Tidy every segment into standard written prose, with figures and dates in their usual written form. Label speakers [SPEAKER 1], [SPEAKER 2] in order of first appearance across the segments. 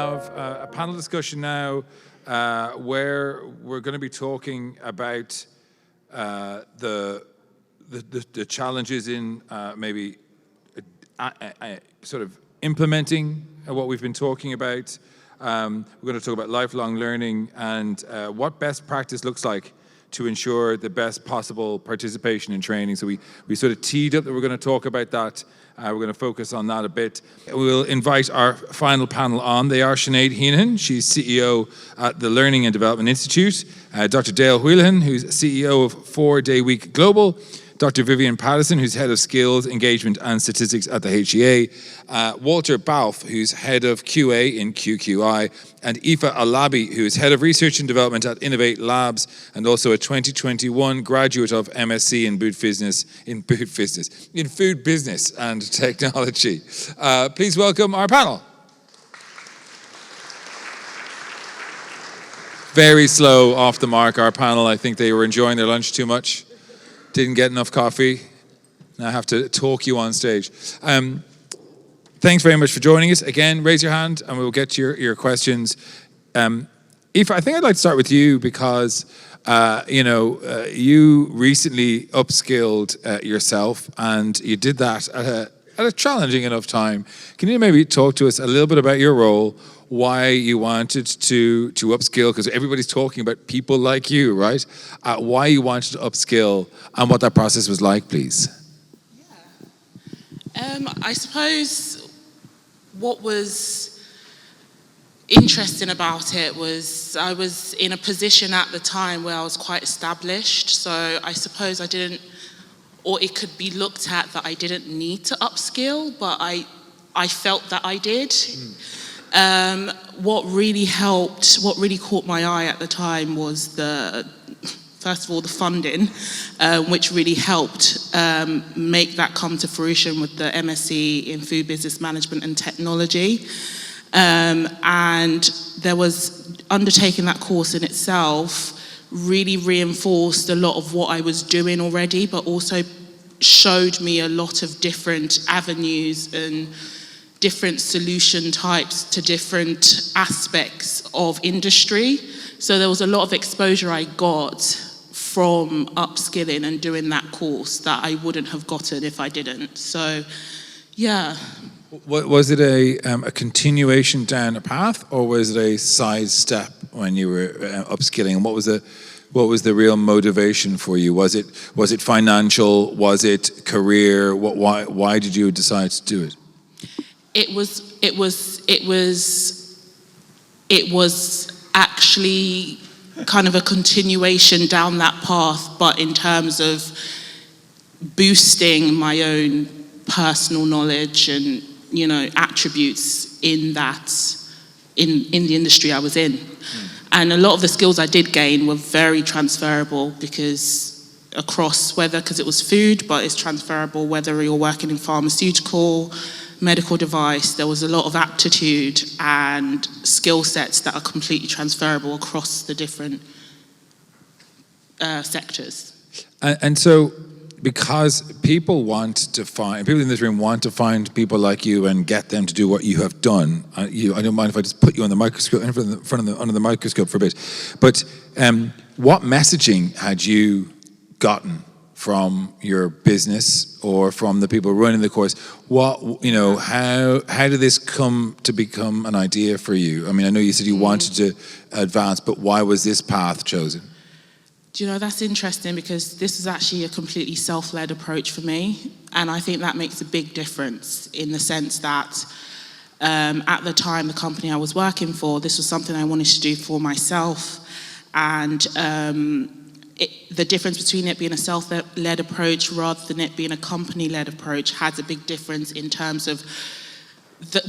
[SPEAKER 1] have a panel discussion now where we're going to be talking about the challenges in maybe sort of implementing what we've been talking about. We're going to talk about lifelong learning and what best practice looks like to ensure the best possible participation in training. So we sort of teed up that we're going to talk about that. We're going to focus on that a bit. We'll invite our final panel on. They are Sinead Heenan, she's CEO at the Learning and Development Institute. Dr. Dale Whelan, who's CEO of 4 Day Week Global. Dr. Vivian Patterson, who's Head of Skills, Engagement and Statistics at the HEA. Walter Balfe, who's Head of QA in QQI. And Aoife Alabi, who is Head of Research and Development at Innovate Labs and also a 2021 graduate of MSc in Food Business and Technology. Please welcome our panel. Very slow, off the mark, our panel. I think they were enjoying their lunch too much. Didn't get enough coffee. Now I have to talk you on stage. Thanks very much for joining us. Again, raise your hand and we'll get to your questions. Aoife, I think I'd like to start with you because, you recently upskilled yourself and you did that at a challenging enough time. Can you maybe talk to us a little bit about your role, why you wanted to upskill, because everybody's talking about people like you, right? Why you wanted to upskill and what that process was like, please.
[SPEAKER 2] Yeah. I suppose what was interesting about it was I was in a position at the time where I was quite established, so I suppose I didn't, or it could be looked at that I didn't need to upskill, but I felt that I did. What really helped, what really caught my eye at the time was first of all, the funding, which really helped make that come to fruition with the MSc in Food Business Management and Technology. And there was, undertaking that course in itself really reinforced a lot of what I was doing already, but also showed me a lot of different avenues and different solution types to different aspects of industry. So there was a lot of exposure I got from upskilling and doing that course that I wouldn't have gotten if I didn't. So, yeah.
[SPEAKER 1] Was it a continuation down a path, or was it a side step when you were upskilling? And what was the real motivation for you? Was it financial? Was it career? Why did you decide to do it?
[SPEAKER 2] It was actually kind of a continuation down that path, but in terms of boosting my own personal knowledge and, attributes in the industry I was in. And a lot of the skills I did gain were very transferable because it was food, but it's transferable whether you're working in pharmaceutical, medical device. There was a lot of aptitude and skill sets that are completely transferable across the different sectors.
[SPEAKER 1] And so, because people in this room want to find people like you and get them to do what you have done. I don't mind if I just put you on the microscope, under the microscope for a bit. But what messaging had you gotten from your business or from the people running the course? How did this come to become an idea for you? I mean, I know you said you wanted to advance, but why was this path chosen?
[SPEAKER 2] Do you know, that's interesting because this is actually a completely self-led approach for me. And I think that makes a big difference in the sense that at the time, the company I was working for, this was something I wanted to do for myself. And the difference between it being a self-led approach rather than it being a company-led approach has a big difference in terms of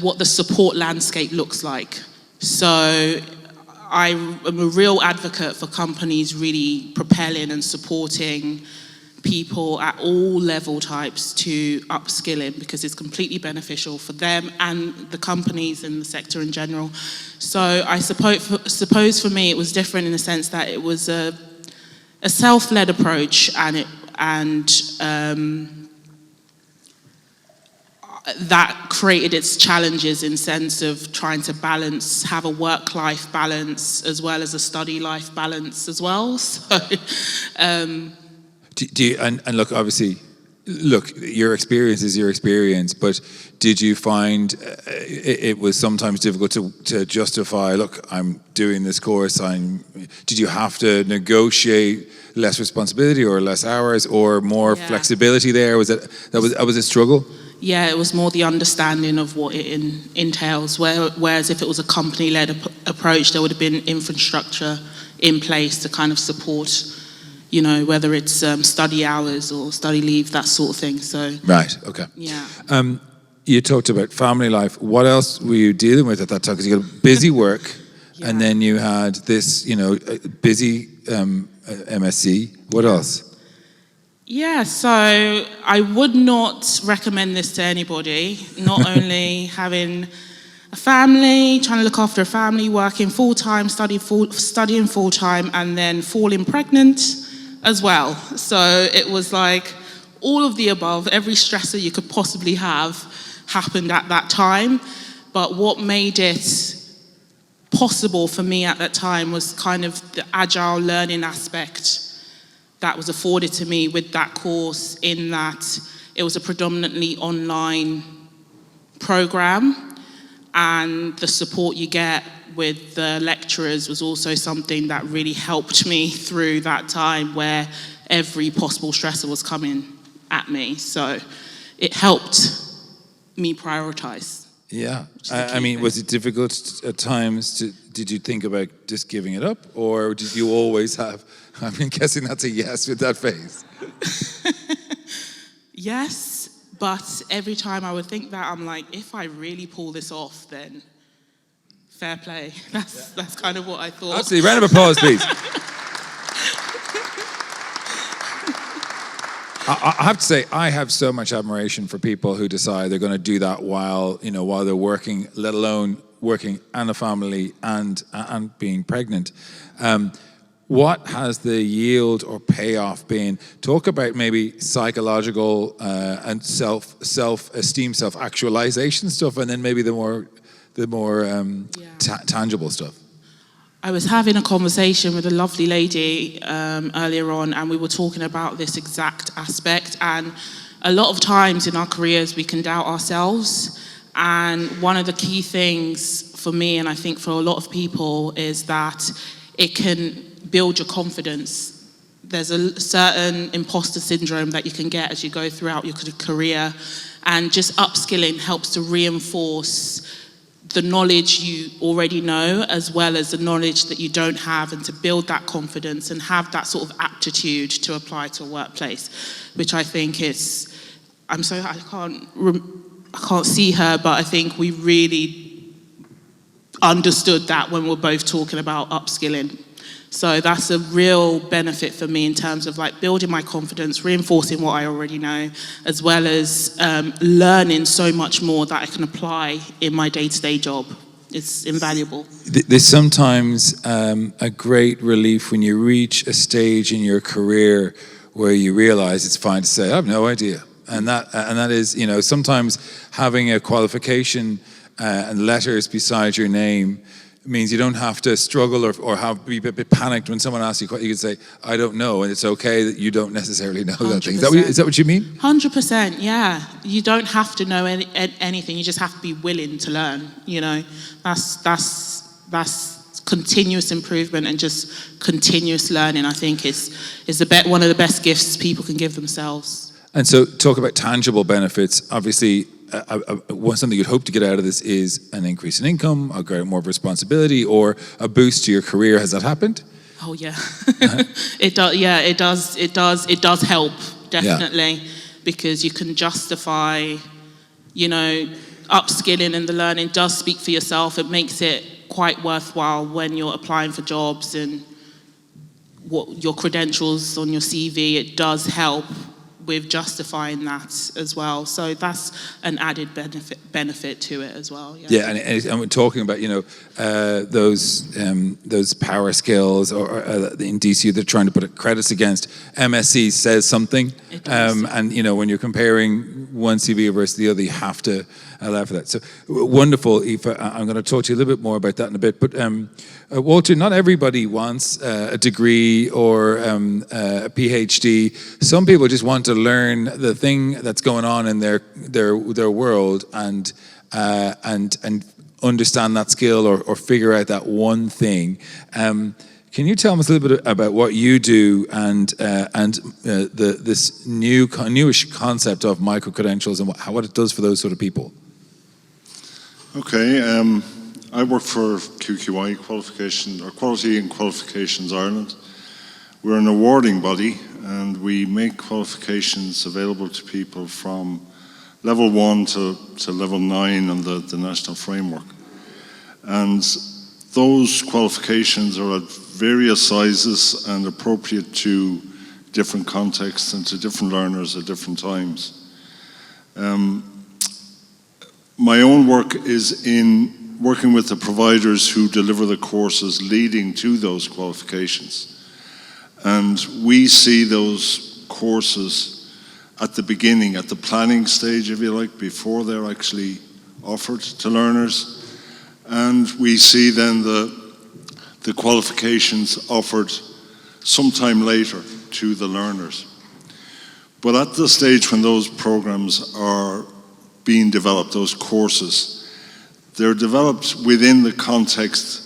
[SPEAKER 2] what the support landscape looks like. So I am a real advocate for companies really propelling and supporting people at all level types to upskilling because it's completely beneficial for them and the companies and the sector in general. So I suppose for me it was different in the sense that it was a self-led approach and that created its challenges in sense of trying to have a work-life balance as well as a study-life balance as well. So,
[SPEAKER 1] Do you, and look, obviously, your experience is your experience, but did you find it was sometimes difficult to justify, look, I'm doing this course, did you have to negotiate less responsibility or less hours or more flexibility there? Was a struggle?
[SPEAKER 2] Yeah, it was more the understanding of what it entails, whereas if it was a company-led approach, there would have been infrastructure in place to kind of support, you know, whether it's study hours or study leave, that sort of thing. So
[SPEAKER 1] right, okay.
[SPEAKER 2] Yeah.
[SPEAKER 1] You talked about family life. What else were you dealing with at that time? Because you got busy work, and then you had this, you know, busy MSc. What else?
[SPEAKER 2] Yeah, so I would not recommend this to anybody. Not only having a family, trying to look after a family, working full-time, studying full-time, and then falling pregnant as well. So it was like all of the above, every stressor you could possibly have happened at that time. But what made it possible for me at that time was kind of the agile learning aspect that was afforded to me with that course, in that it was a predominantly online program, and the support you get with the lecturers was also something that really helped me through that time where every possible stressor was coming at me. So it helped me prioritize.
[SPEAKER 1] Yeah, I mean, was it difficult at times? Did you think about just giving it up, or did you always have? I'm guessing that's a yes with that face.
[SPEAKER 2] Yes, but every time I would think that, I'm like, if I really pull this off, then fair play. That's kind of what I thought.
[SPEAKER 1] Absolutely, round of applause, please. I have to say, I have so much admiration for people who decide they're going to do that while they're working, let alone working and a family and being pregnant. What has the yield or payoff been? Talk about maybe psychological and self-esteem, self-actualization stuff, and then maybe the more tangible stuff.
[SPEAKER 2] I was having a conversation with a lovely lady earlier on, and we were talking about this exact aspect. And a lot of times in our careers, we can doubt ourselves. And one of the key things for me, and I think for a lot of people, is that it can build your confidence. There's a certain imposter syndrome that you can get as you go throughout your career, and just upskilling helps to reinforce the knowledge you already know, as well as the knowledge that you don't have, and to build that confidence and have that sort of aptitude to apply to a workplace, which I think is, I can't see her, but I think we really understood that when we're both talking about upskilling. So that's a real benefit for me in terms of like building my confidence, reinforcing what I already know, as well as learning so much more that I can apply in my day-to-day job. It's invaluable.
[SPEAKER 1] There's sometimes a great relief when you reach a stage in your career where you realize it's fine to say, I have no idea. And that is, sometimes having a qualification and letters beside your name means you don't have to struggle or be a bit panicked when someone asks you. You can say, I don't know, and it's okay that you don't necessarily know 100%. That thing. Is that what you mean?
[SPEAKER 2] 100%, yeah. You don't have to know anything. You just have to be willing to learn. That's continuous improvement and just continuous learning. I think is one of the best gifts people can give themselves.
[SPEAKER 1] And so, talk about tangible benefits. Obviously, something you'd hope to get out of this is an increase in income, more of responsibility, or a boost to your career. Has that happened?
[SPEAKER 2] Oh yeah, it does. Yeah, it does. It does help, definitely, because you can justify, upskilling, and the learning does speak for yourself. It makes it quite worthwhile when you're applying for jobs and what your credentials on your CV. It does help with justifying that as well. So that's an added benefit to it as well.
[SPEAKER 1] Yeah, and we're talking about, those power skills, or in DCU they're trying to put credits against. MSc says something.
[SPEAKER 2] It does.
[SPEAKER 1] And, when you're comparing one CV versus the other. You have to allow for that. So wonderful, Aoife. I'm going to talk to you a little bit more about that in a bit. But Walter, not everybody wants a degree or a PhD. Some people just want to learn the thing that's going on in their world and understand that skill or figure out that one thing. Can you tell us a little bit about what you do and this newish concept of micro-credentials and what it does for those sort of people?
[SPEAKER 3] Okay, I work for QQI, Quality and Qualifications Ireland. We're an awarding body and we make qualifications available to people from level 1 to level 9 on the national framework. And those qualifications are at various sizes and appropriate to different contexts and to different learners at different times. My own work is in working with the providers who deliver the courses leading to those qualifications. And we see those courses at the beginning, at the planning stage, if you like, before they're actually offered to learners. And we see then the qualifications offered sometime later to the learners. But at the stage when those programs are being developed, those courses, they're developed within the context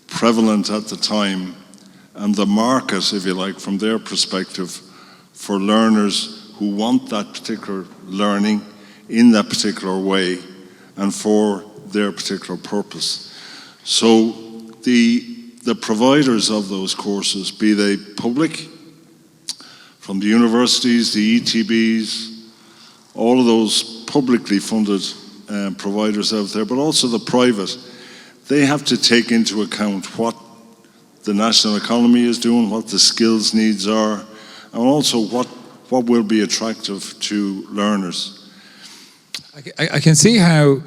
[SPEAKER 3] prevalent at the time and the market, if you like, from their perspective for learners who want that particular learning in that particular way and for their particular purpose. So the providers of those courses, be they public, from the universities, the ETBs, all of those publicly funded providers out there, but also the private, they have to take into account what the national economy is doing, what the skills needs are, and also what will be attractive to learners.
[SPEAKER 1] I can see how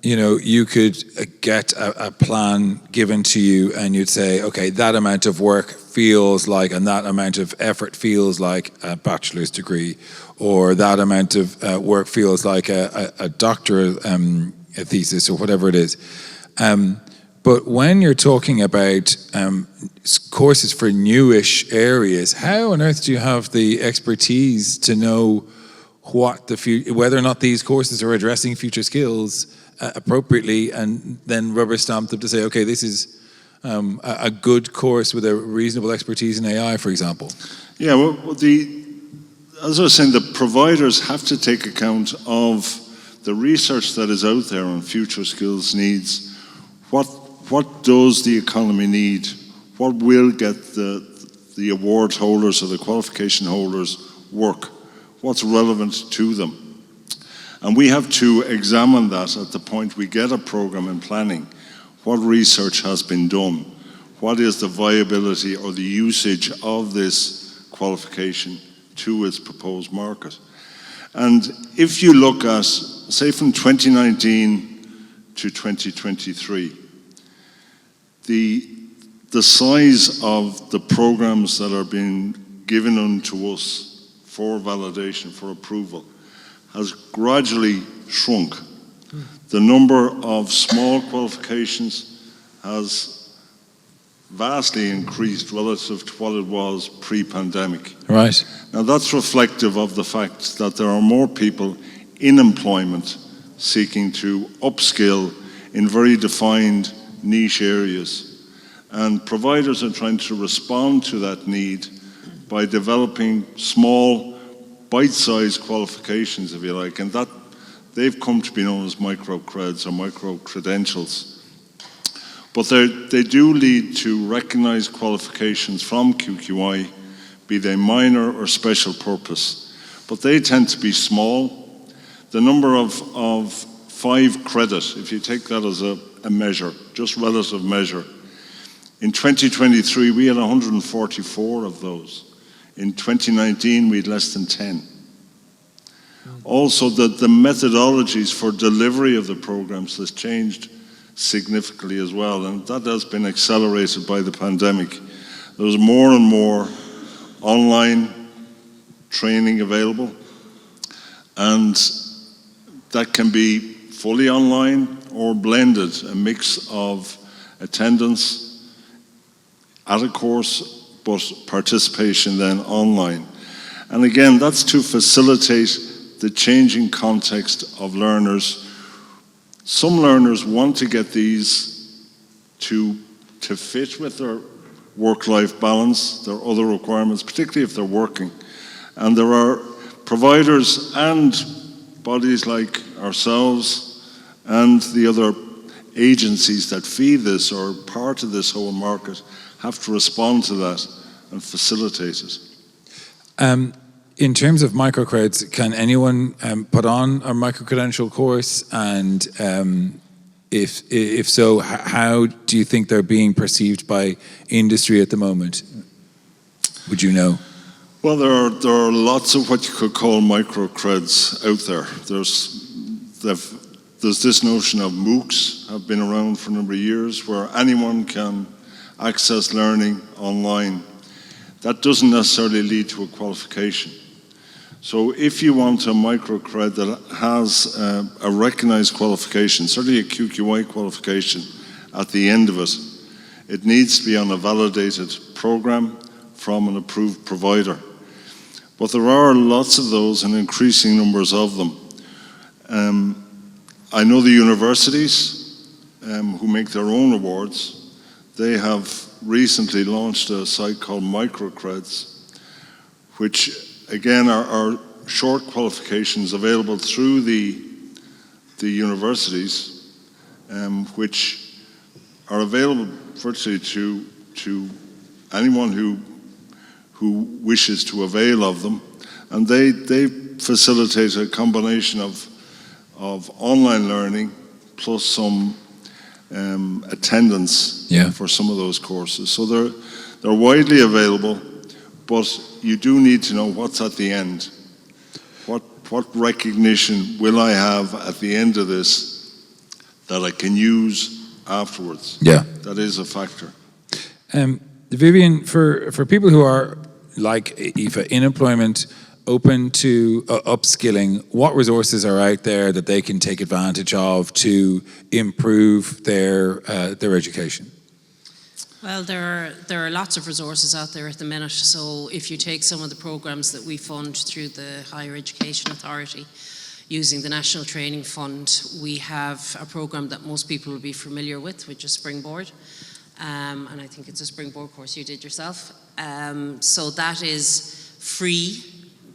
[SPEAKER 1] you could get a plan given to you and you'd say, okay, that amount of work feels like, and that amount of effort feels like a bachelor's degree, or that amount of work feels like a doctoral thesis or whatever it is. But when you're talking about courses for newish areas, how on earth do you have the expertise to know whether or not these courses are addressing future skills appropriately, and then rubber stamp them to say, okay, this is a good course with a reasonable expertise in AI, for example?
[SPEAKER 3] Yeah, well, as I was saying, the providers have to take account of the research that is out there on future skills needs. What does the economy need? What will get the award holders or the qualification holders work? What's relevant to them? And we have to examine that at the point we get a program in planning. What research has been done? What is the viability or the usage of this qualification to its proposed market? And if you look at, say, from 2019 to 2023, the size of the programs that are being given unto us for validation, for approval, has gradually shrunk. The number of small qualifications has vastly increased relative to what it was pre-pandemic.
[SPEAKER 1] Right.
[SPEAKER 3] Now that's reflective of the fact that there are more people in employment seeking to upskill in very defined niche areas. And providers are trying to respond to that need by developing small, bite-sized qualifications, if you like, and that they've come to be known as micro-creds or micro-credentials. But they do lead to recognized qualifications from QQI, be they minor or special purpose. But they tend to be small. The number of 5 credit, if you take that as a measure, just relative measure, in 2023 we had 144 of those. In 2019 we had less than 10. Also, the methodologies for delivery of the programs has changed significantly as well, and that has been accelerated by the pandemic. There's more and more online training available, and that can be fully online or blended, a mix of attendance at a course, but participation then online. And again, that's to facilitate the changing context of learners. Some learners want to get these to fit with their work-life balance, their other requirements, particularly if they're working. And there are providers and bodies like ourselves and the other agencies that feed this or part of this whole market have to respond to that and facilitate it.
[SPEAKER 1] In terms of microcreds, can anyone put on a microcredential course? And if so, how do you think they're being perceived by industry at the moment? Would you know?
[SPEAKER 3] Well, there are lots of what you could call microcreds out there. There's this notion of MOOCs, have been around for a number of years, where anyone can access learning online. That doesn't necessarily lead to a qualification. So if you want a microcred that has a recognized qualification, certainly a QQI qualification at the end of it, it needs to be on a validated program from an approved provider. But there are lots of those and increasing numbers of them. I know the universities who make their own awards, they have recently launched a site called Microcreds, which again are short qualifications available through the universities, which are available virtually to anyone who wishes to avail of them, and they facilitate a combination of online learning plus some attendance for some of those courses. So they're widely available, but you do need to know what's at the end. What recognition will I have at the end of this that I can use afterwards?
[SPEAKER 1] Yeah.
[SPEAKER 3] That is a factor.
[SPEAKER 1] Vivian, for people who are like Aoife, in employment, open to upskilling, what resources are out there that they can take advantage of to improve their education?
[SPEAKER 4] Well, there are lots of resources out there at the minute. So if you take some of the programs that we fund through the Higher Education Authority, using the National Training Fund, we have a program that most people will be familiar with, which is Springboard. And I think it's a Springboard course you did yourself. So that is free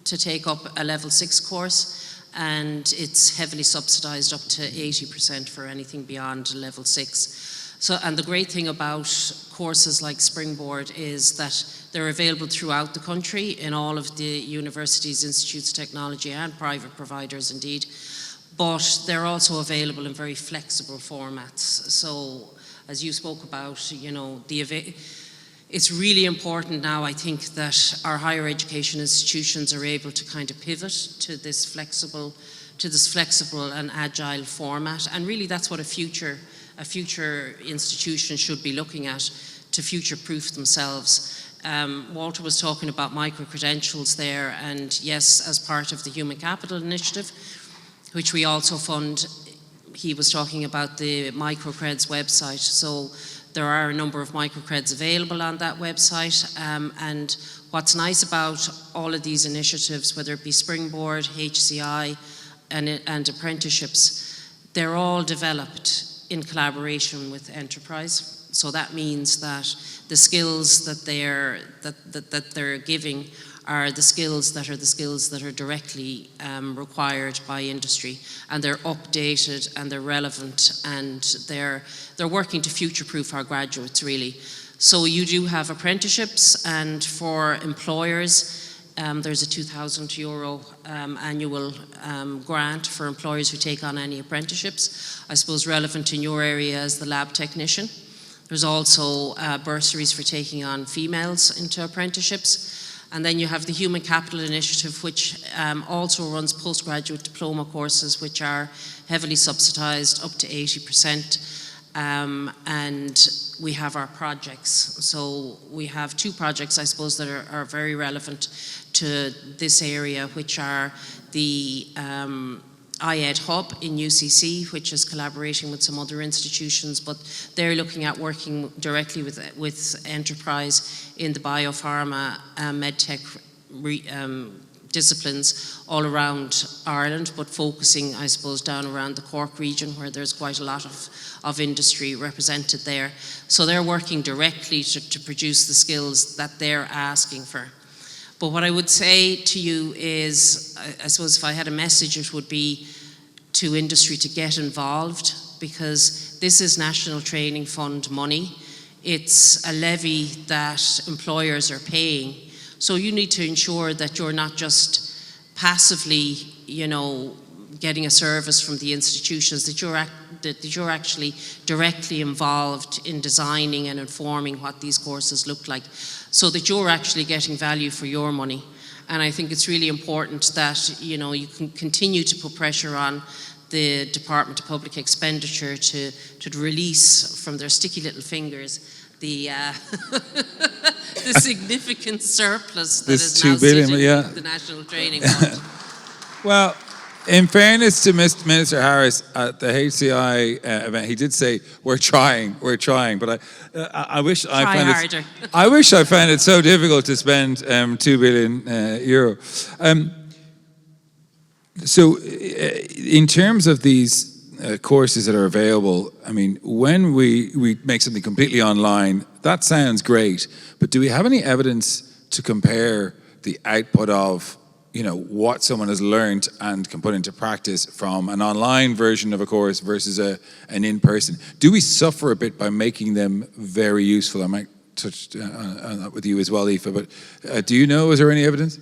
[SPEAKER 4] to take up a level 6 course, and it's heavily subsidized up to 80% for anything beyond level 6. So, and the great thing about courses like Springboard is that they're available throughout the country in all of the universities, institutes of technology, and private providers indeed, but they're also available in very flexible formats. So as you spoke about, you know, it's really important now, I think, that our higher education institutions are able to kind of pivot to this flexible and agile format. And really that's what a future institution should be looking at, to future-proof themselves. Walter was talking about micro-credentials there, and yes, as part of the Human Capital Initiative, which we also fund, he was talking about the Microcreds website. So there are a number of microcreds available on that website, and what's nice about all of these initiatives, whether it be Springboard, HCI, and apprenticeships, they're all developed in collaboration with enterprise. So that means that the skills that they're giving are the skills that are directly required by industry, and they're updated and they're relevant, and they're working to future-proof our graduates really. So you do have apprenticeships, and for employers, there's a €2,000 annual grant for employers who take on any apprenticeships. I suppose relevant in your area as the lab technician. There's also bursaries for taking on females into apprenticeships. And then you have the Human Capital Initiative, which also runs postgraduate diploma courses, which are heavily subsidized up to 80%. And we have our projects. So we have 2 projects, I suppose, that are very relevant to this area, which are the IED Hub in UCC, which is collaborating with some other institutions, but they're looking at working directly with enterprise in the biopharma, medtech disciplines all around Ireland, but focusing, I suppose, down around the Cork region where there's quite a lot of industry represented there. So they're working directly to produce the skills that they're asking for. But what I would say to you is, I suppose if I had a message, it would be to industry to get involved, because this is National Training Fund money. It's a levy that employers are paying. So you need to ensure that you're not just passively, getting a service from the institutions, that you're actually directly involved in designing and informing what these courses look like, so that you're actually getting value for your money. And I think it's really important that, you can continue to put pressure on the Department of Public Expenditure to release from their sticky little fingers the the significant surplus that is now
[SPEAKER 1] $2 billion,
[SPEAKER 4] sitting
[SPEAKER 1] yeah.
[SPEAKER 4] in the National Training Fund.
[SPEAKER 1] Well, in fairness to Minister Harris at the HCI event, he did say we're trying, but I wish I
[SPEAKER 4] Try
[SPEAKER 1] found
[SPEAKER 4] harder.
[SPEAKER 1] it. I wish I found it so difficult to spend €2 billion euro. So, in terms of these courses that are available, I mean, when we make something completely online, that sounds great, but do we have any evidence to compare the output of, what someone has learned and can put into practice from an online version of a course versus an in-person? Do we suffer a bit by making them very useful? I might touch on that with you as well, Aoife, but do you know, is there any evidence?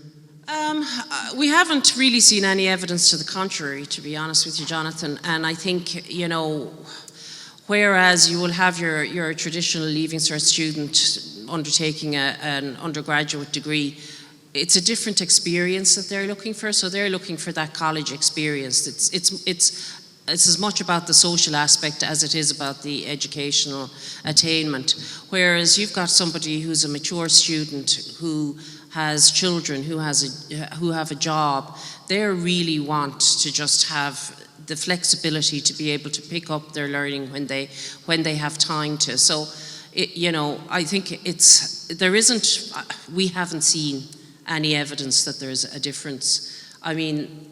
[SPEAKER 4] We haven't really seen any evidence to the contrary, to be honest with you, Jonathan. And I think, whereas you will have your traditional Leaving Cert student undertaking an undergraduate degree, it's a different experience that they're looking for. So they're looking for that college experience. It's as much about the social aspect as it is about the educational attainment. Whereas you've got somebody who's a mature student who has children, who have a job, they really want to just have the flexibility to be able to pick up their learning when they have time to. So, I think we haven't seen any evidence that there's a difference. I mean,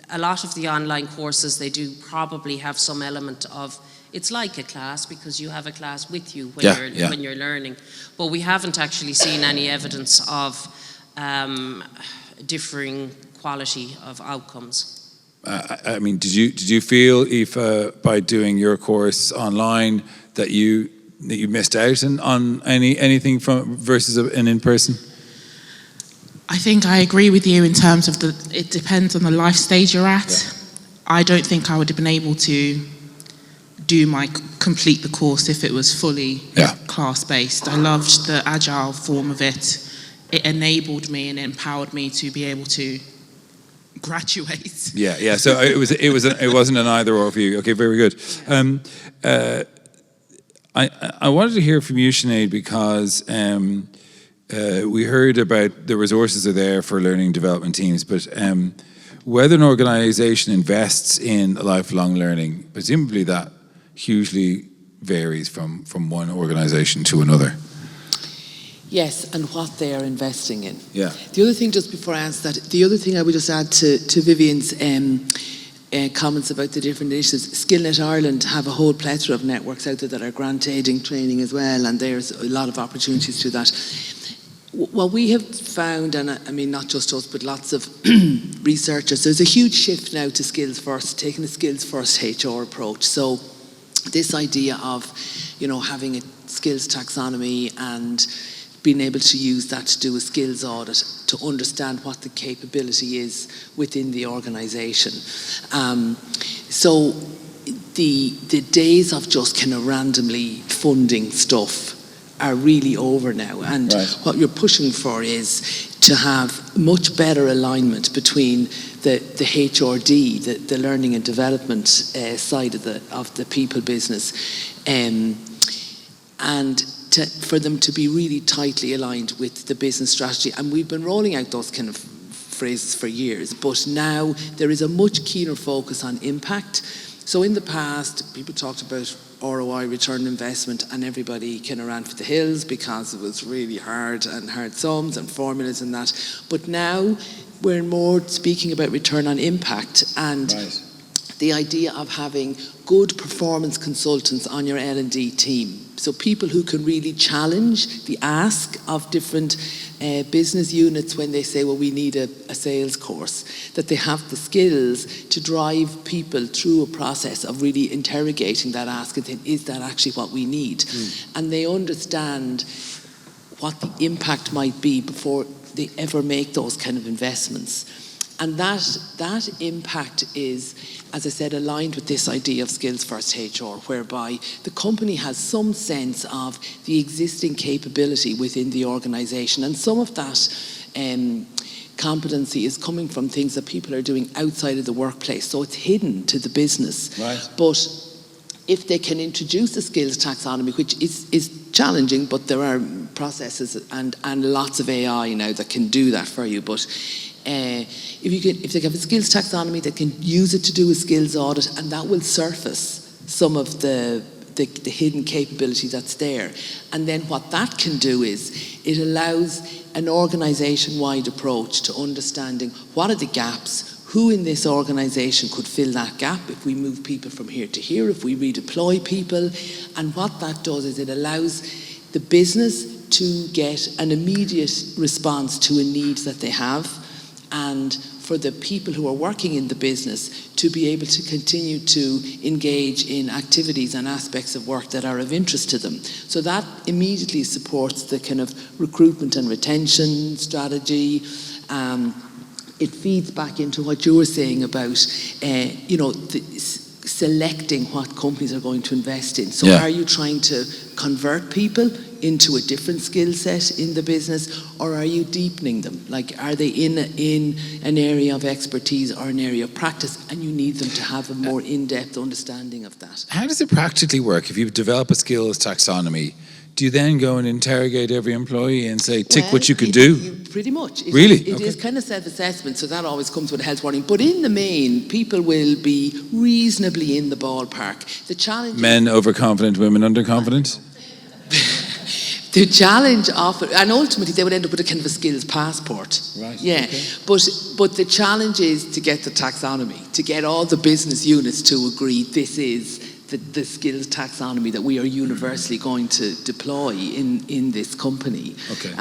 [SPEAKER 4] a lot of the online courses, they do probably have some element of, it's like a class because you have a class with you when you're learning. But we haven't actually seen any evidence of differing quality of outcomes.
[SPEAKER 1] I mean, did you feel, Aoife, by doing your course online that you missed out on anything from versus an in-person?
[SPEAKER 2] I think I agree with you in terms of it depends on the life stage you're at.
[SPEAKER 1] Yeah.
[SPEAKER 2] I don't think I would have been able to complete the course if it was fully class-based. I loved the agile form of it. It enabled me and empowered me to be able to graduate.
[SPEAKER 1] Yeah. So it wasn't an either or for you. Okay, very good. I wanted to hear from you, Sinead, because we heard about the resources are there for learning development teams, but whether an organisation invests in lifelong learning, presumably that hugely varies from one organisation to another.
[SPEAKER 5] Yes, and what they are investing in.
[SPEAKER 1] Yeah.
[SPEAKER 5] The other thing, just before I answer that, the other thing I would just add to Vivian's comments about the different initiatives, SkillNet Ireland have a whole plethora of networks out there that are grant aiding training as well, and there's a lot of opportunities to that. What we have found, and I mean not just us, but lots of researchers, there's a huge shift now to skills first, taking a skills first HR approach. So this idea of, having a skills taxonomy and being able to use that to do a skills audit to understand what the capability is within the organisation. So the days of just kind of randomly funding stuff are really over now, and what you're pushing for is to have much better alignment between the HRD, the learning and development side of the people business, and for them to be really tightly aligned with the business strategy. And we've been rolling out those kind of phrases for years, but now there is a much keener focus on impact. So in the past, people talked about ROI, return on investment, and everybody kind of ran for the hills because it was really hard and hard sums and formulas and that. But now we're more speaking about return on impact and the idea of having good performance consultants on your L&D team. So people who can really challenge the ask of different business units when they say, well, we need a sales course, that they have the skills to drive people through a process of really interrogating that ask and saying, is that actually what we need? And they understand what the impact might be before they ever make those kind of investments. And that impact is, as I said, aligned with this idea of Skills First HR, whereby the company has some sense of the existing capability within the organisation. And some of that competency is coming from things that people are doing outside of the workplace. So it's hidden to the business.
[SPEAKER 1] Right.
[SPEAKER 5] But if they can introduce a skills taxonomy, which is challenging, but there are processes and lots of AI now that can do that for you. But if they have a skills taxonomy, they can use it to do a skills audit, and that will surface some of the hidden capability that's there. And then what that can do is it allows an organisation-wide approach to understanding what are the gaps, who in this organisation could fill that gap if we move people from here to here, if we redeploy people. And what that does is it allows the business to get an immediate response to a need that they have, and for the people who are working in the business to be able to continue to engage in activities and aspects of work that are of interest to them. So that immediately supports the kind of recruitment and retention strategy. It feeds back into what you were saying about, selecting what companies are going to invest in. So are you trying to convert people into a different skill set in the business, or are you deepening them? Like, are they in an area of expertise or an area of practice, and you need them to have a more in-depth understanding of that?
[SPEAKER 1] How does it practically work? If you develop a skills taxonomy, do you then go and interrogate every employee and say, tick what you can do?
[SPEAKER 5] Pretty much.
[SPEAKER 1] Really?
[SPEAKER 5] It is kind of self-assessment, so that always comes with a health warning. But in the main, people will be reasonably in the ballpark. The challenge
[SPEAKER 1] Men overconfident, women underconfident?
[SPEAKER 5] The challenge of it, and ultimately they would end up with a kind of a skills passport.
[SPEAKER 1] Right.
[SPEAKER 5] Yeah.
[SPEAKER 1] Okay.
[SPEAKER 5] But the challenge is to get the taxonomy, to get all the business units to agree this is the skills taxonomy that we are universally going to deploy in this company.
[SPEAKER 1] Okay.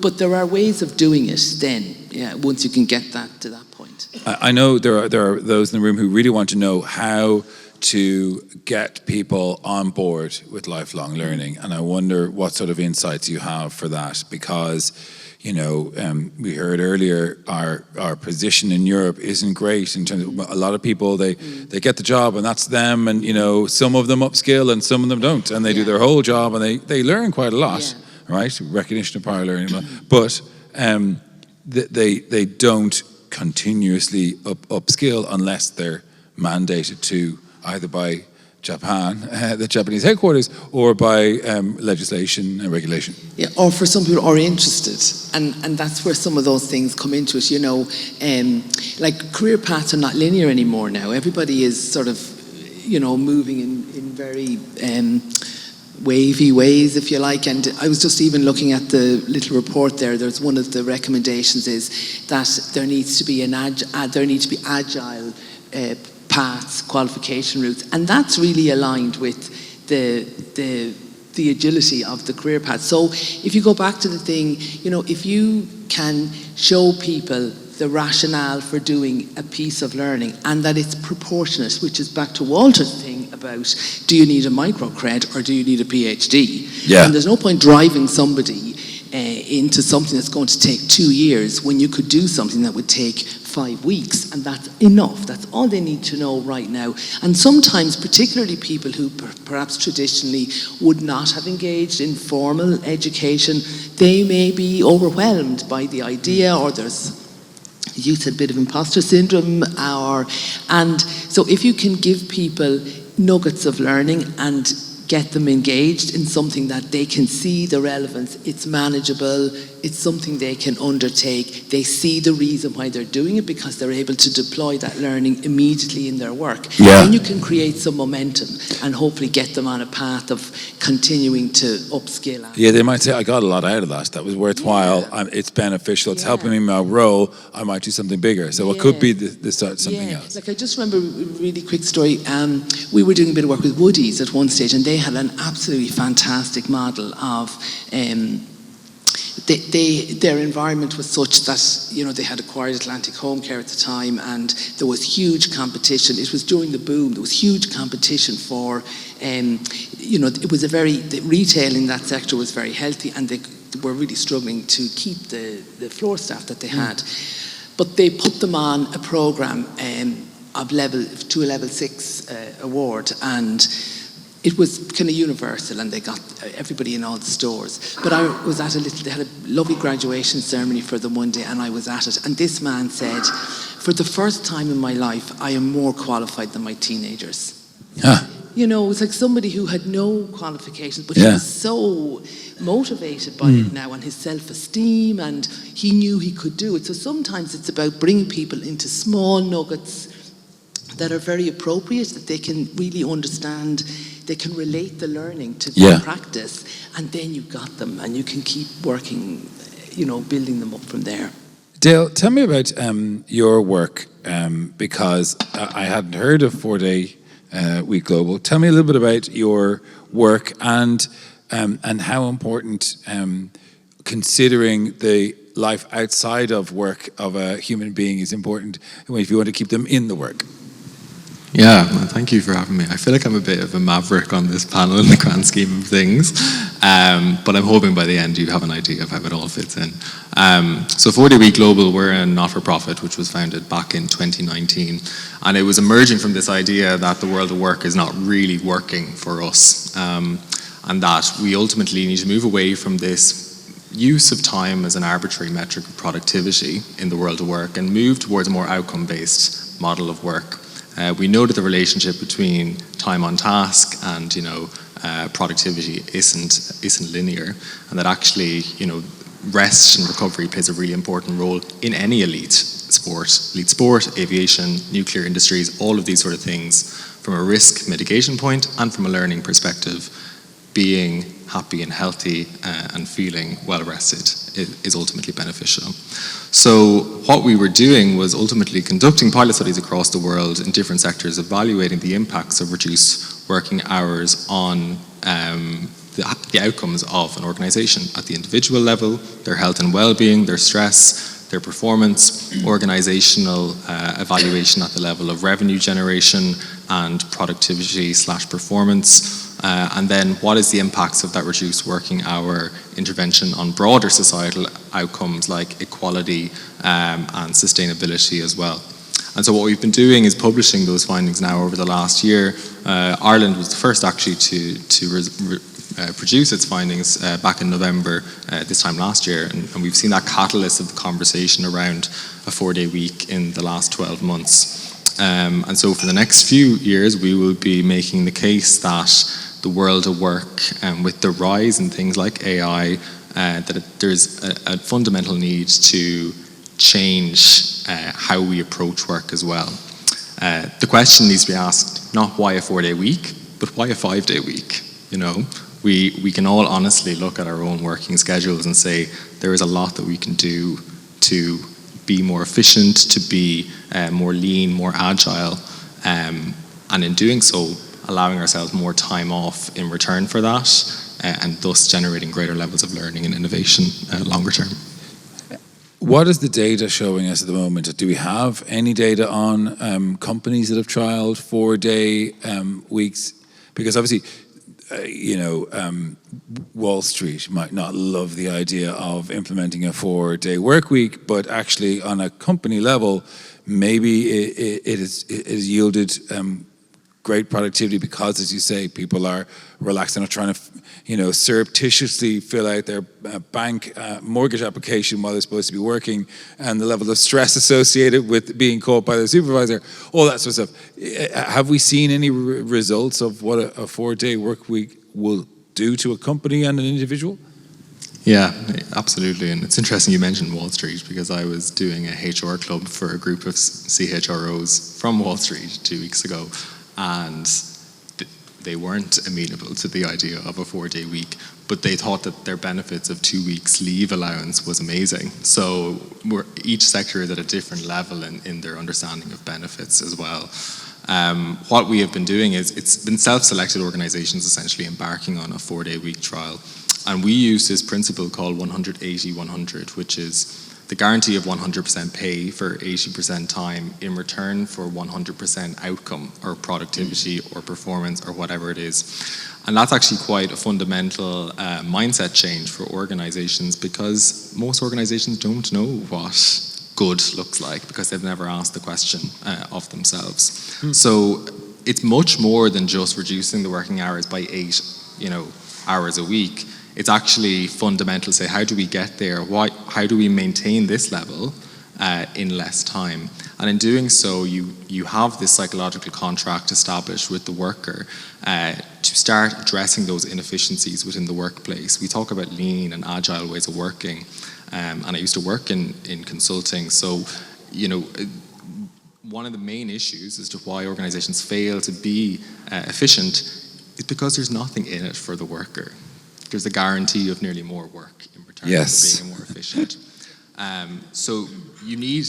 [SPEAKER 5] But there are ways of doing it then, once you can get that to that point.
[SPEAKER 1] I know there are those in the room who really want to know how to get people on board with lifelong learning, and I wonder what sort of insights you have for that, because we heard earlier our position in Europe isn't great in terms of a lot of people they get the job and that's them, and some of them upskill and some of them don't, and they do their whole job and they learn quite a lot, right? Recognition of prior learning, but they don't continuously upskill unless they're mandated to, either by Japan, the Japanese headquarters, or by legislation and regulation.
[SPEAKER 5] Yeah, or for some people are interested, and that's where some of those things come into it. Like career paths are not linear anymore now. Everybody is sort of, moving in very wavy ways, if you like. And I was just even looking at the little report there. There's one of the recommendations is that there needs to be agile paths, qualification routes, and that's really aligned with the agility of the career path. So if you go back to the thing, if you can show people the rationale for doing a piece of learning and that it's proportionate, which is back to Walter's thing about, do you need a microcred or do you need a PhD?
[SPEAKER 1] Yeah.
[SPEAKER 5] And there's no point driving somebody into something that's going to take 2 years when you could do something that would take 5 weeks, and that's enough. That's all they need to know right now. And sometimes, particularly people who perhaps traditionally would not have engaged in formal education, they may be overwhelmed by the idea, or there's, you said, a bit of imposter syndrome, and so if you can give people nuggets of learning and get them engaged in something that they can see the relevance, it's manageable, it's something they can undertake, they see the reason why they're doing it because they're able to deploy that learning immediately in their work.
[SPEAKER 1] Yeah.
[SPEAKER 5] And you can create some momentum and hopefully get them on a path of continuing to upskill.
[SPEAKER 1] Yeah, they might say, I got a lot out of that. That was worthwhile.
[SPEAKER 5] Yeah.
[SPEAKER 1] It's beneficial. It's
[SPEAKER 5] Yeah.
[SPEAKER 1] helping me in my role. I might do something bigger. So it could be the start something
[SPEAKER 5] Yeah,
[SPEAKER 1] else.
[SPEAKER 5] like I just remember a really quick story. We were doing a bit of work with Woodies at one stage, and they had an absolutely fantastic model of their environment was such that, you know, they had acquired Atlantic Home Care at the time, and there was huge competition. It was during the boom. There was huge competition for, you know, it was the retail in that sector was very healthy, and they were really struggling to keep the floor staff that they had. But they put them on a program of to a level 6 award, and it was kind of universal, and they got everybody in all the stores. But I was at they had a lovely graduation ceremony for them one day, and I was at it, and this man said, for the first time in my life, I am more qualified than my teenagers.
[SPEAKER 1] Huh.
[SPEAKER 5] You know, it was like somebody who had no qualifications, but he was so motivated by it now, and his self-esteem, and he knew he could do it. So sometimes it's about bringing people into small nuggets that are very appropriate, that they can really understand, they can relate the learning to the practice, and then you've got them, and you can keep working, you know, building them up from there.
[SPEAKER 1] Dale, tell me about your work, because I hadn't heard of 4-Day Week Global. Tell me a little bit about your work and how important, considering the life outside of work of a human being is important if you want to keep them in the work.
[SPEAKER 6] Yeah, well, thank you for having me. I feel like I'm a bit of a maverick on this panel in the grand scheme of things, but I'm hoping by the end you have an idea of how it all fits in. So 4-Day Week Global, we're a not-for-profit which was founded back in 2019, and it was emerging from this idea that the world of work is not really working for us, and that we ultimately need to move away from this use of time as an arbitrary metric of productivity in the world of work and move towards a more outcome-based model of work. We know that the relationship between time on task and, you know, productivity isn't linear, and that actually, you know, rest and recovery plays a really important role in any elite sport, aviation, nuclear industries, all of these sort of things, from a risk mitigation point and from a learning perspective. Being happy and healthy and feeling well rested is ultimately beneficial. So what we were doing was ultimately conducting pilot studies across the world in different sectors, evaluating the impacts of reduced working hours on the outcomes of an organization at the individual level, their health and well-being, their stress, their performance, organizational evaluation at the level of revenue generation and productivity/performance, and then what is the impacts of that reduced working hour intervention on broader societal outcomes like equality and sustainability as well. And so what we've been doing is publishing those findings now over the last year. Ireland was the first actually to produce its findings back in November this time last year, and we've seen that catalyst of the conversation around a 4-day week in the last 12 months. And so for the next few years we will be making the case that the world of work, with the rise in things like AI, that there's a fundamental need to change how we approach work as well. The question needs to be asked, not why a 4-day week, but why a 5-day week? You know, we can all honestly look at our own working schedules and say there is a lot that we can do to be more efficient, to be more lean, more agile, and in doing so, allowing ourselves more time off in return for that, and thus generating greater levels of learning and innovation longer term.
[SPEAKER 1] What is the data showing us at the moment? Do we have any data on companies that have trialed 4-day weeks? Because obviously, Wall Street might not love the idea of implementing a 4-day work week, but actually on a company level, maybe it has yielded great productivity because, as you say, people are relaxed and not trying to, surreptitiously fill out their bank mortgage application while they're supposed to be working, and the level of stress associated with being caught by the supervisor, all that sort of stuff. Have we seen any results of what a 4-day work week will do to a company and an individual?
[SPEAKER 6] Yeah, absolutely. And it's interesting you mentioned Wall Street, because I was doing a HR club for a group of CHROs from Wall Street 2 weeks ago, and they weren't amenable to the idea of a 4-day week, but they thought that their benefits of 2 weeks leave allowance was amazing. So each sector is at a different level in their understanding of benefits as well. What we have been doing is, it's been self-selected organizations essentially embarking on a 4-day week trial. And we use this principle called 100-80-100, which is the guarantee of 100% pay for 80% time in return for 100% outcome or productivity or performance or whatever it is. And that's actually quite a fundamental mindset change for organizations, because most organizations don't know what good looks like, because they've never asked the question of themselves. So it's much more than just reducing the working hours by 8 hours a week. It's actually fundamental to say, how do we get there? How do we maintain this level in less time? And in doing so, you have this psychological contract established with the worker to start addressing those inefficiencies within the workplace. We talk about lean and agile ways of working, and I used to work in consulting. So, one of the main issues as to why organizations fail to be efficient is because there's nothing in it for the worker. There's a guarantee of nearly more work in return for being more efficient. So you need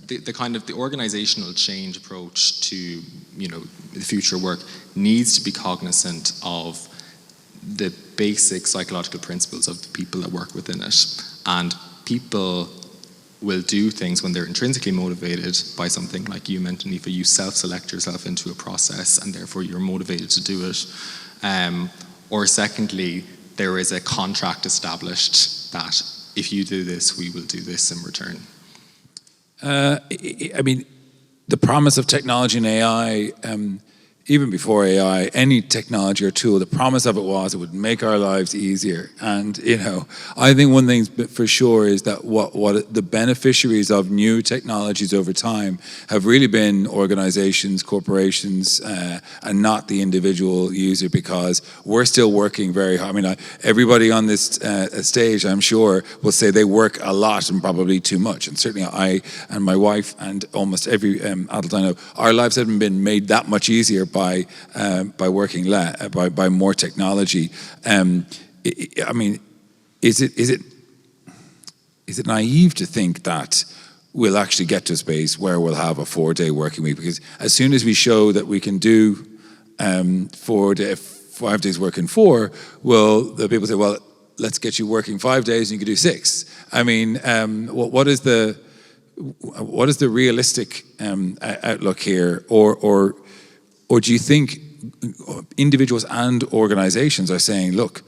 [SPEAKER 6] the kind of the organizational change approach to the future work needs to be cognizant of the basic psychological principles of the people that work within it. And people will do things when they're intrinsically motivated by something, like you mentioned, Aoife, you self-select yourself into a process and therefore you're motivated to do it. Or secondly, there is a contract established that if you do this, we will do this in return.
[SPEAKER 1] I mean, the promise of technology and AI, even before AI, any technology or tool, the promise of it was it would make our lives easier. And, I think one thing for sure is that what the beneficiaries of new technologies over time have really been organizations, corporations, and not the individual user, because we're still working very hard. I mean, everybody on this stage, I'm sure, will say they work a lot and probably too much. And certainly I and my wife and almost every adult I know, our lives haven't been made that much easier by working by more technology. I mean, is it naive to think that we'll actually get to a space where we'll have a 4-day working week? Because as soon as we show that we can do 5 days working 4, the people say, well, let's get you working 5 days and you can do 6. I mean, what is the realistic outlook here, or do you think individuals and organizations are saying, look,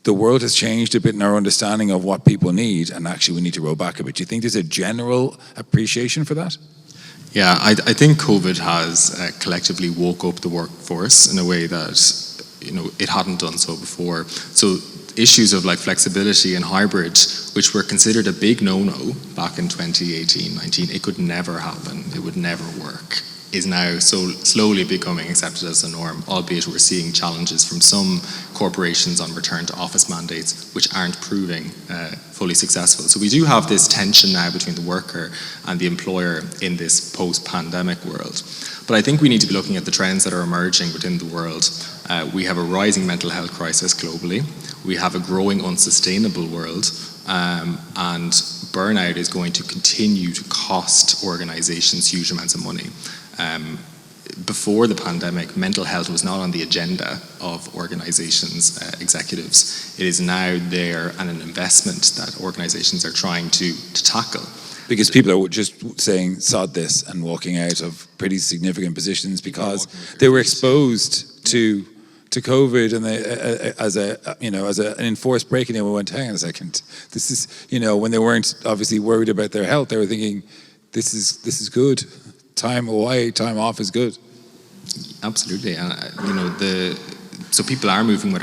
[SPEAKER 1] the world has changed a bit in our understanding of what people need, and actually we need to roll back a bit? Do you think there's a general appreciation for that?
[SPEAKER 6] Yeah, I think COVID has collectively woke up the workforce in a way that it hadn't done so before. So issues of like flexibility and hybrid, which were considered a big no-no back in 2018-19, it could never happen, it would never work, is now so slowly becoming accepted as a norm, albeit we're seeing challenges from some corporations on return to office mandates, which aren't proving fully successful. So we do have this tension now between the worker and the employer in this post-pandemic world. But I think we need to be looking at the trends that are emerging within the world. We have a rising mental health crisis globally. We have a growing unsustainable world, and burnout is going to continue to cost organizations huge amounts of money. Before the pandemic, mental health was not on the agenda of organizations' executives. It is now there, and an investment that organizations are trying to tackle.
[SPEAKER 1] Because people are just saying, sod this, and walking out of pretty significant positions because they were exposed to COVID, and they, as an enforced break, and they went, hang on a second, this is, when they weren't obviously worried about their health, they were thinking, this is good. Time away, time off is good.
[SPEAKER 6] Absolutely, and so people are moving with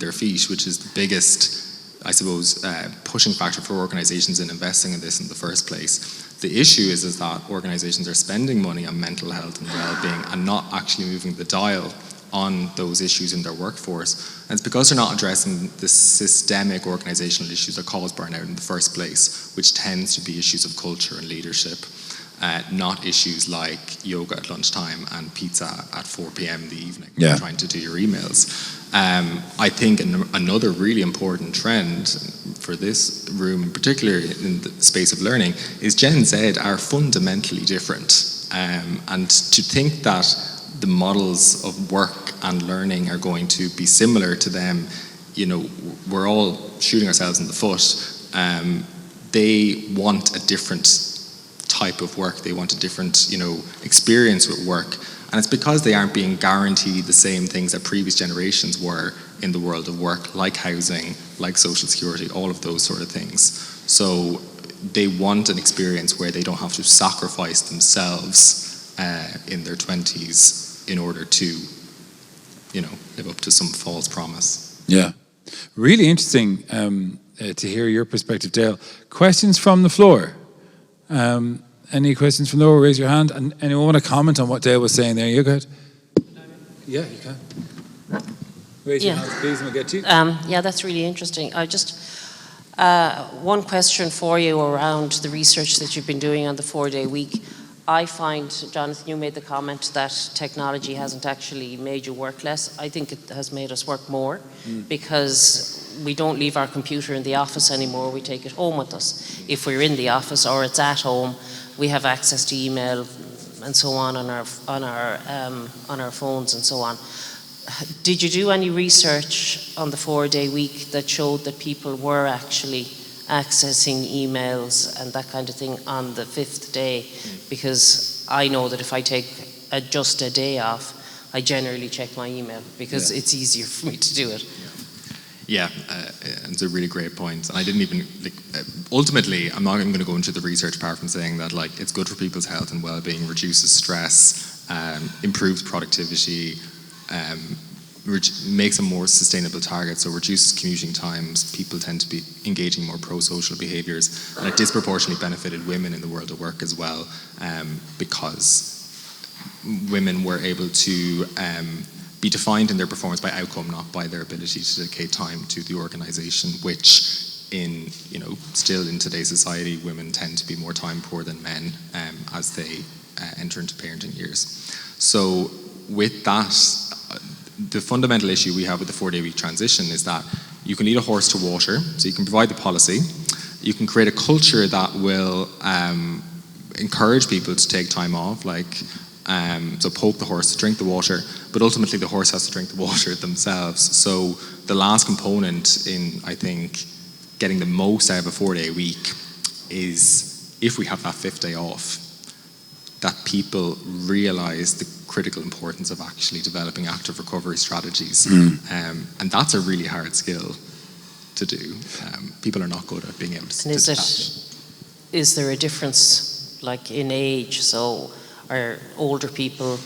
[SPEAKER 6] their feet, which is the biggest, I suppose, pushing factor for organizations in investing in this in the first place. The issue is that organizations are spending money on mental health and well-being and not actually moving the dial on those issues in their workforce. And it's because they're not addressing the systemic organizational issues that cause burnout in the first place, which tends to be issues of culture and leadership, not issues like yoga at lunchtime and pizza at 4 p.m. in the evening, trying to do your emails. I think another really important trend for this room, in particular in the space of learning, is Gen Z are fundamentally different. And to think that the models of work and learning are going to be similar to them, we're all shooting ourselves in the foot. They want a different type of work. They want a different, experience with work. And it's because they aren't being guaranteed the same things that previous generations were in the world of work, like housing, like social security, all of those sort of things. So they want an experience where they don't have to sacrifice themselves in their 20s in order to, live up to some false promise.
[SPEAKER 1] Yeah. Really interesting to hear your perspective, Dale. Questions from the floor? Any questions from the floor? Raise your hand. And anyone want to comment on what Dale was saying there? You go ahead. Yeah, you can. Raise your hands, please, and we'll get to you.
[SPEAKER 7] Yeah, that's really interesting. I just one question for you around the research that you've been doing on the 4-day week. I find, Jonathan, you made the comment that technology hasn't actually made you work less. I think it has made us work more because we don't leave our computer in the office anymore. We take it home with us. If we're in the office or it's at home, we have access to email and so on our phones and so on. Did you do any research on the 4-day week that showed that people were actually accessing emails and that kind of thing on the 5th day? Because I know that if I take just a day off, I generally check my email because it's easier for me to do it.
[SPEAKER 6] Yeah, it's a really great point. And I didn't even, ultimately, I'm not even going to go into the research apart from saying that it's good for people's health and well-being, reduces stress, improves productivity, makes a more sustainable target, so reduces commuting times. People tend to be engaging more pro-social behaviours, and it disproportionately benefited women in the world of work as well, because women were able to be defined in their performance by outcome, not by their ability to dedicate time to the organisation, which still in today's society, women tend to be more time poor than men as they enter into parenting years. So with that, the fundamental issue we have with the 4-day week transition is that you can lead a horse to water, so you can provide the policy, you can create a culture that will encourage people to take time off, so poke the horse to drink the water, but ultimately the horse has to drink the water themselves. So the last component in, I think, getting the most out of a 4-day week is if we have that 5th day off, that people realise the critical importance of actually developing active recovery strategies. And that's a really hard skill to do. People are not good at being able to do that.
[SPEAKER 7] Is there a difference in age? So are older people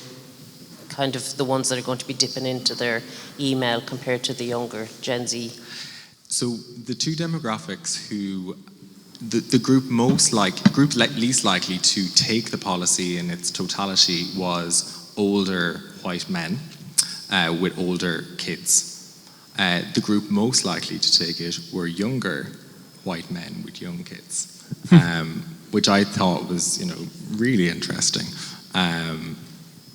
[SPEAKER 7] kind of the ones that are going to be dipping into their email compared to the younger Gen Z?
[SPEAKER 6] So the two demographics who the group least likely to take the policy in its totality was older white men with older kids. The group most likely to take it were younger white men with young kids, which I thought was really interesting.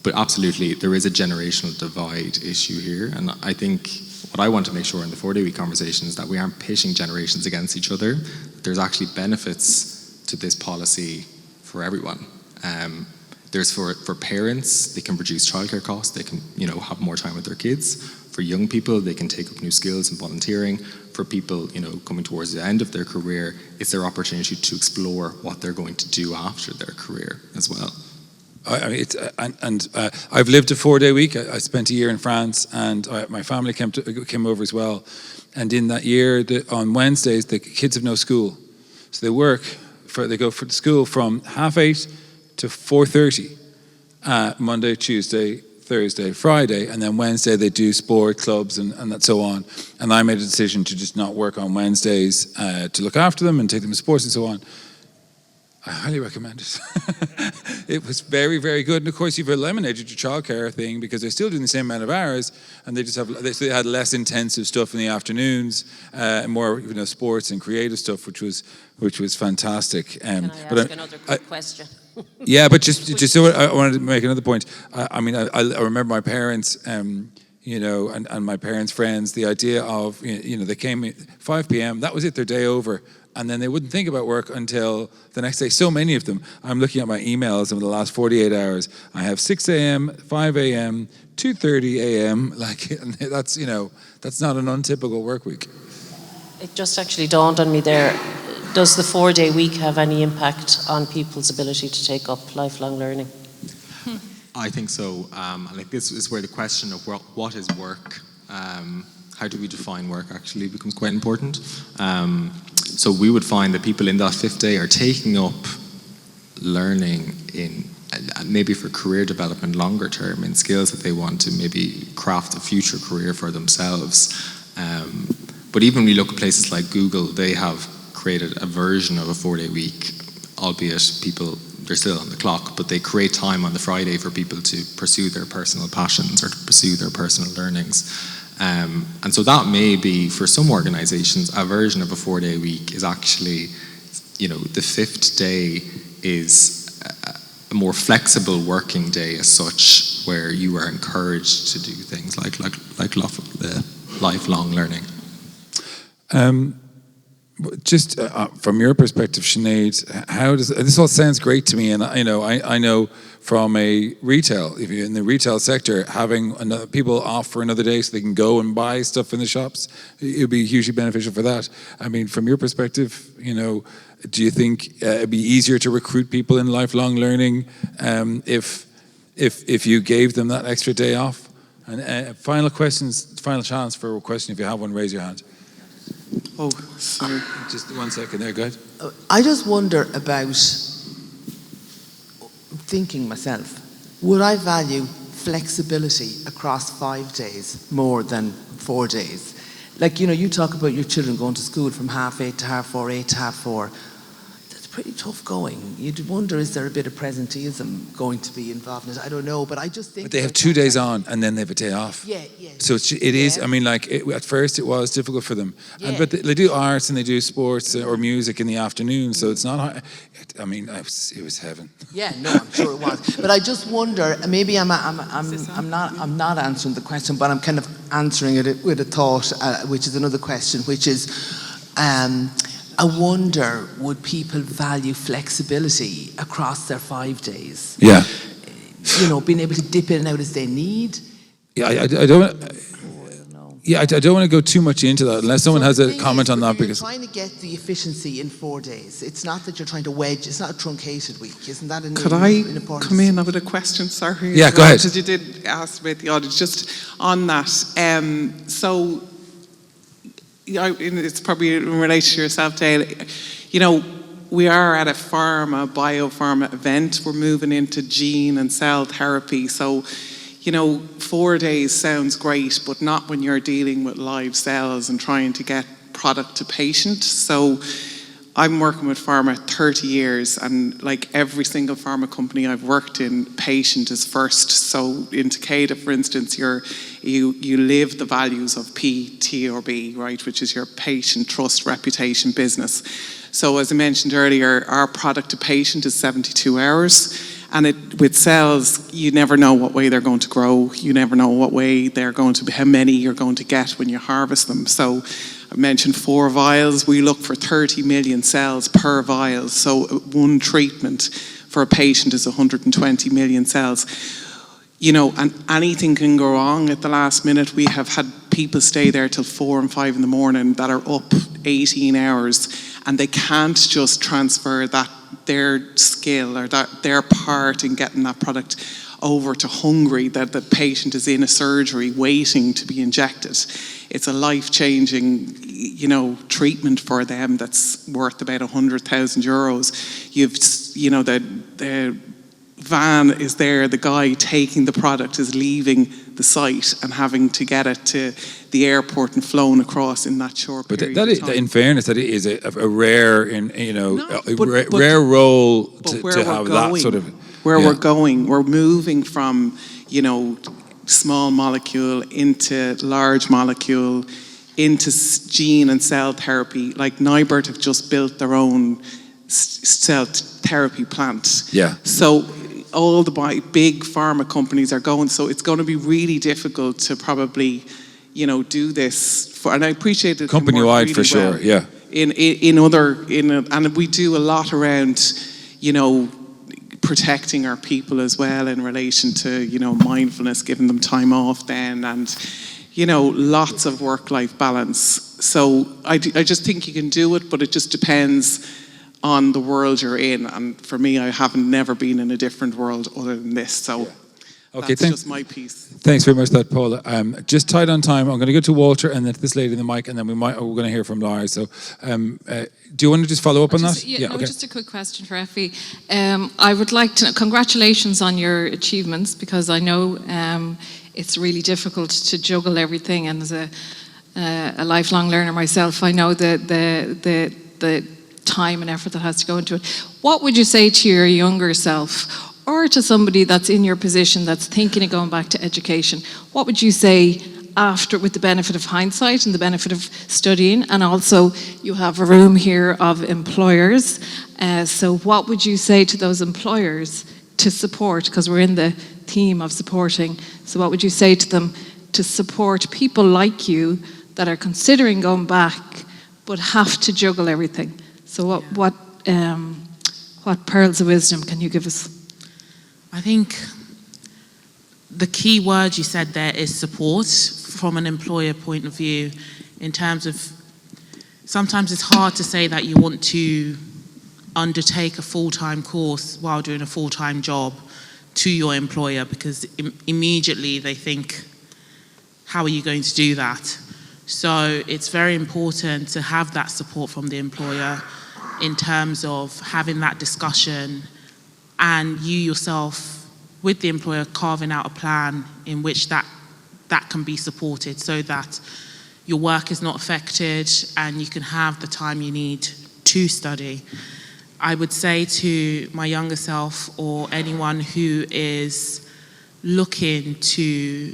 [SPEAKER 6] But absolutely, there is a generational divide issue here, and I think what I want to make sure in the 4-day week conversation is that we aren't pitching generations against each other. There's actually benefits to this policy for everyone. There's for parents, they can reduce childcare costs, they can have more time with their kids. For young people, they can take up new skills and volunteering. For people coming towards the end of their career, it's their opportunity to explore what they're going to do after their career as well. I've lived a 4-day week. I spent a year in France, and my family came over as well. And in that year, on Wednesdays, the kids have no school, so they go for school from 8:30 to 4:30, Monday, Tuesday, Thursday, Friday, and then Wednesday they do sport clubs and so on. And I made a decision to just not work on Wednesdays to look after them and take them to sports and so on.
[SPEAKER 1] I highly recommend it. It was very, very good. And of course, you've eliminated your childcare thing because they're still doing the same amount of hours, and they had less intensive stuff in the afternoons, and more sports and creative stuff, which was fantastic.
[SPEAKER 7] Can I ask another quick question?
[SPEAKER 1] Yeah, but just so I wanted to make another point. I mean, I remember my parents. And my parents' friends, the idea of, they came at 5 p.m., that was it, their day over. And then they wouldn't think about work until the next day. So many of them. I'm looking at my emails over the last 48 hours. I have 6 a.m., 5 a.m., 2:30 a.m. That's not an untypical work week.
[SPEAKER 7] It just actually dawned on me there. Does the 4-day week have any impact on people's ability to take up lifelong learning?
[SPEAKER 6] I think so. This is where the question of what is work, how do we define work actually becomes quite important. So we would find that people in that 5th day are taking up learning in maybe for career development longer term, in skills that they want to maybe craft a future career for themselves. But even when we look at places like Google, they have created a version of a 4-day week, albeit people, they're still on the clock, but they create time on the Friday for people to pursue their personal passions or to pursue their personal learnings. And so that may be, for some organizations, a version of a 4-day week is actually, the 5th day is a more flexible working day as such, where you are encouraged to do things like lifelong learning.
[SPEAKER 1] Just from your perspective, Sinead, how does this all sounds great to me? And I know from a retail, if you're in the retail sector, having people off for another day so they can go and buy stuff in the shops, it would be hugely beneficial for that. I mean, from your perspective, do you think it'd be easier to recruit people in lifelong learning if you gave them that extra day off? And final chance for a question. If you have one, raise your hand.
[SPEAKER 5] Oh, sorry.
[SPEAKER 1] Just 1 second there, go ahead.
[SPEAKER 5] I just wonder about thinking myself, would I value flexibility across 5 days more than 4 days? Like, you talk about your children going to school from 8:30 to 4:30, 8 to 4:30. That's pretty tough going. You'd wonder, is there a bit of presenteeism going to be involved in it? I don't know, but I just think...
[SPEAKER 1] But they have 2 days on and then they have a day off.
[SPEAKER 5] Yeah.
[SPEAKER 1] So it is, I mean, at first it was difficult for them.
[SPEAKER 5] Yeah.
[SPEAKER 1] But they do arts and they do sports or music in the afternoon, so it's not hard. I mean, it was heaven.
[SPEAKER 5] Yeah, no, I'm sure it was. But I just wonder, maybe I'm not answering the question, but I'm kind of answering it with a thought, which is another question, which is, I wonder, would people value flexibility across their 5 days?
[SPEAKER 1] Yeah.
[SPEAKER 5] Being able to dip in and out as they need.
[SPEAKER 1] Yeah, I don't. Yeah, I don't want to go too much into that unless someone has a comment on that, because
[SPEAKER 5] you're trying to get the efficiency in 4 days. It's not that you're trying to wedge. It's not a truncated week, isn't that an
[SPEAKER 8] Could I
[SPEAKER 5] important
[SPEAKER 8] come in with a question? Sorry.
[SPEAKER 1] Yeah, go ahead.
[SPEAKER 8] Because you did ask about the audit. Just on that, so it's probably in relation to yourself, Dale. We are at a biopharma event. We're moving into gene and cell therapy. So, 4 days sounds great, but not when you're dealing with live cells and trying to get product to patient. So I'm working with pharma 30 years, and like every single pharma company I've worked in, patient is first. So in Takeda, for instance, you live the values of P, T, or B, right, which is your patient, trust, reputation, business. So as I mentioned earlier, our product to patient is 72 hours. And with cells, you never know what way they're going to grow. You never know what way they're going to be, how many you're going to get when you harvest them. So I mentioned 4 vials. We look for 30 million cells per vial. So one treatment for a patient is 120 million cells. And anything can go wrong at the last minute. We have had people stay there till 4 and 5 in the morning that are up 18 hours, and they can't just transfer their skill or their part in getting that product over to Hungary, that the patient is in a surgery waiting to be injected. It's a life-changing, treatment for them that's worth about 100,000 euros. The van is there, the guy taking the product is leaving the site and having to get it to the airport and flown across in that short
[SPEAKER 1] But
[SPEAKER 8] period
[SPEAKER 1] that
[SPEAKER 8] of
[SPEAKER 1] is,
[SPEAKER 8] time.
[SPEAKER 1] in fairness, that is a rare,
[SPEAKER 8] No,
[SPEAKER 1] a
[SPEAKER 8] but-
[SPEAKER 1] rare role
[SPEAKER 8] But
[SPEAKER 1] to
[SPEAKER 8] where we're
[SPEAKER 1] have
[SPEAKER 8] going,
[SPEAKER 1] that sort of.
[SPEAKER 8] where
[SPEAKER 1] yeah.
[SPEAKER 8] we're going, we're moving from, small molecule into large molecule, into gene and cell therapy. Like Nibert have just built their own cell therapy plant.
[SPEAKER 1] Yeah.
[SPEAKER 8] So all the big pharma companies are going, so it's going to be really difficult to probably, do this for, and I appreciate it.
[SPEAKER 1] Company-wide for sure, yeah.
[SPEAKER 8] And we do a lot around, protecting our people as well in relation to, mindfulness, giving them time off then, and, lots of work-life balance. So I just think you can do it, but it just depends on the world you're in. And for me, I haven't never been in a different world other than this. So
[SPEAKER 1] Okay,
[SPEAKER 8] that's just my piece.
[SPEAKER 1] Thanks very much for that, Paula. Just tight on time, I'm going to go to Walter and then to this lady in the mic, and then we're going to hear from Laura. So do you want to just follow up on that?
[SPEAKER 9] Just a quick question for Effie. I would like to congratulations on your achievements, because I know it's really difficult to juggle everything, and as a lifelong learner myself, I know the time and effort that has to go into it. What would you say to your younger self, or to somebody that's in your position that's thinking of going back to education? What would you say after, with the benefit of hindsight and the benefit of studying, and also you have a room here of employers, so what would you say to those employers to support, because we're in the theme of supporting, so what would you say to them to support people like you that are considering going back but have to juggle everything? So what pearls of wisdom can you give us?
[SPEAKER 2] I think the key word you said there is support from an employer point of view, in terms of sometimes it's hard to say that you want to undertake a full-time course while doing a full-time job to your employer, because immediately they think, how are you going to do that? So it's very important to have that support from the employer in terms of having that discussion, and you yourself with the employer carving out a plan in which that can be supported, so that your work is not affected and you can have the time you need to study. I would say to my younger self, or anyone who is looking to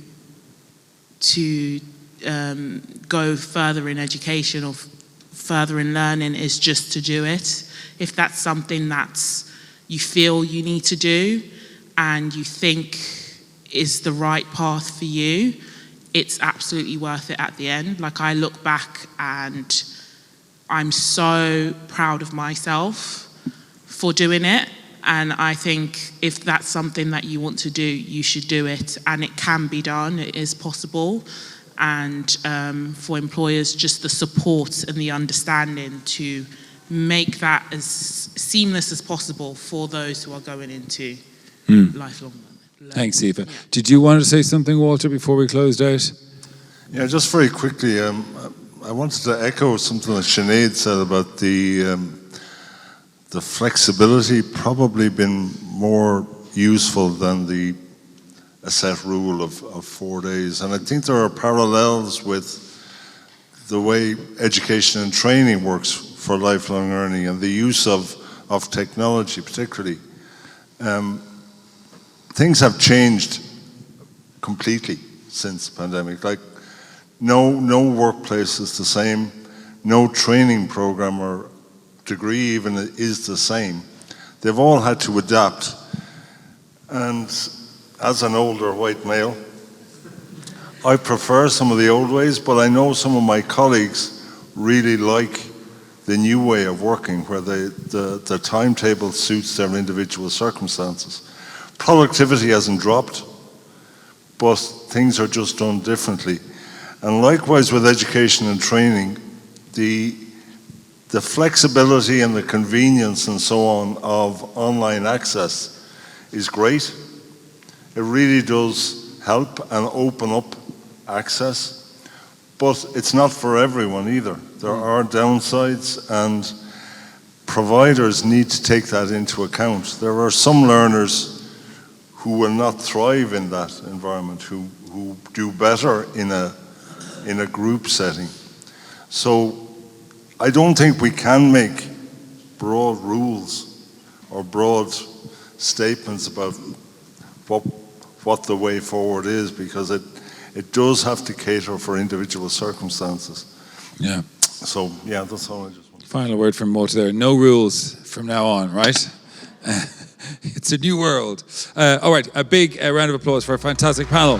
[SPEAKER 2] go further in education or further in learning, is just to do it. If that's something that you feel you need to do and you think is the right path for you, it's absolutely worth it at the end. Like, I look back and I'm so proud of myself for doing it, and I think if that's something that you want to do, you should do it, and it can be done, it is possible. And for employers, just the support and the understanding to make that as seamless as possible for those who are going into lifelong learning.
[SPEAKER 1] Thanks, Eva. Yeah. Did you want to say something, Walter, before we closed out?
[SPEAKER 3] Yeah, just very quickly, I wanted to echo something that Sinead said about the flexibility probably been more useful than a set rule of 4 days. And I think there are parallels with the way education and training works for lifelong learning, and the use of technology particularly. Things have changed completely since the pandemic. Like, no workplace is the same, no training program or degree even is the same. They've all had to adapt. And as an older white male, I prefer some of the old ways, but I know some of my colleagues really like the new way of working, where the timetable suits their individual circumstances. Productivity hasn't dropped, but things are just done differently. And likewise with education and training, the flexibility and the convenience and so on of online access is great. It really does help and open up access, but it's not for everyone either. There are downsides, and providers need to take that into account. There are some learners who will not thrive in that environment, who who do better in a group setting. So I don't think we can make broad rules or broad statements about what the way forward is, because it does have to cater for individual circumstances.
[SPEAKER 1] Yeah.
[SPEAKER 3] So yeah, that's all I just want.
[SPEAKER 1] Final word from Malta there. No rules from now on, right? It's a new world. All right, a big round of applause for a fantastic panel.